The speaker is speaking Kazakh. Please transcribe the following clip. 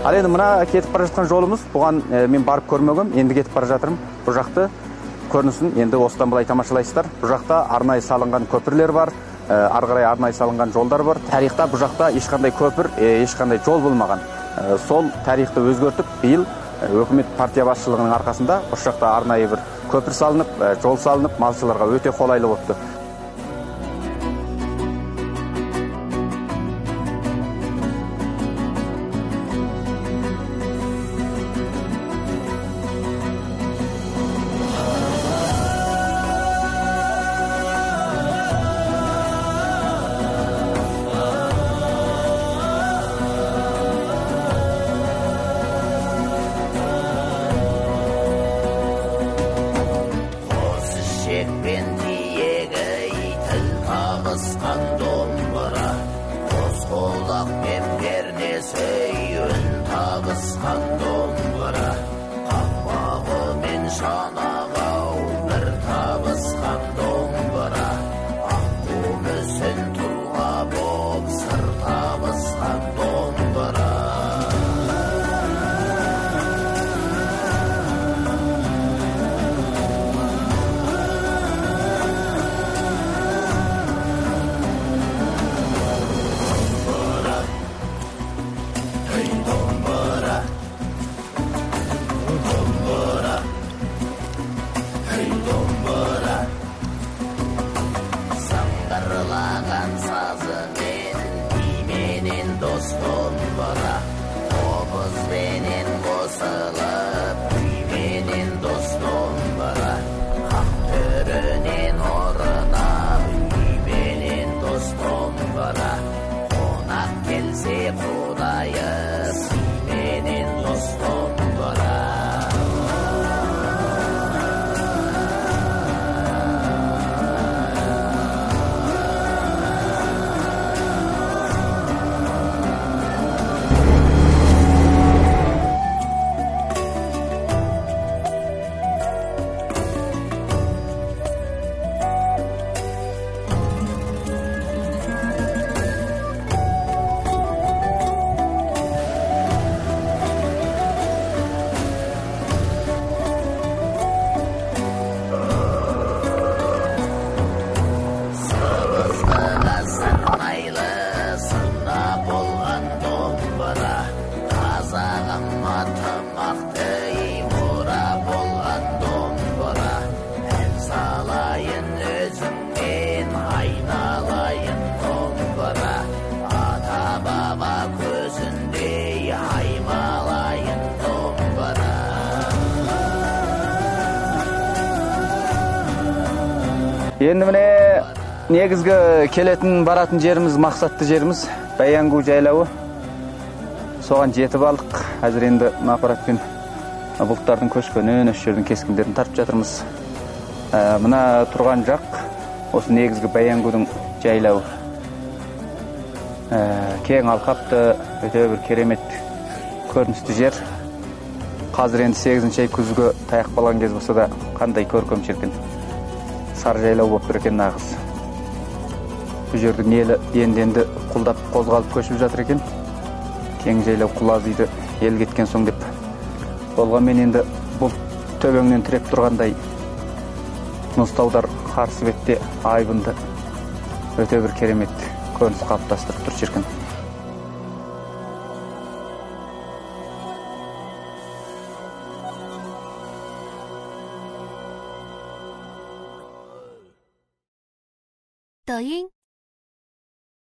Ал енді мына кетіп бара жатқан жолымыз, бұған мен барып көрмегем, енді кетіп бара жатырмын. Бұл жақты көрінісін енді осыдан былай тамашалайсыздар. Бұл жақта арнайы салынған көпірлер бар, ары қарай арнайы салынған жолдар бар. Тарихта бұл жақта ешқандай көпір, ешқандай жол болмаған. Сол тарихты өзгертіп, биыл өкімет партия басшылығының арқасында осы жақта арнайы бір көпір салынып, жол салынып, малшыларға өте қолайлы болыпты. Енді міне негізгі келетін баратын жеріміз, мақсатты жеріміз Баянгу жайлауы. Соған жетіп алдық. Әзір енді аппаратпен бұлттардың көшкенін, осы жердің кескіндерін тартып жатырмыз. Мына тұрған жақ осы негізгі Баянгудың жайлауы. Кең алқапты, өте бір керемет көріністі жер. Қазір енді 8-ші ай күзге таяқ балған кез болса да қандай көркем шіркін. Сары жайлау болып тұр екен нағыз. Бұл жердің елі енді құлдап қозғалып көшіп жатыр екен. Кең жайлау құлазиды ел кеткен соң деп. Болғанмен енді бұл төбеңнен тіреп тұрғандай мұзтаудар қарсы бетте айбынды өте бір керемет көрініс қалыптастырып тұр шіркін.抖音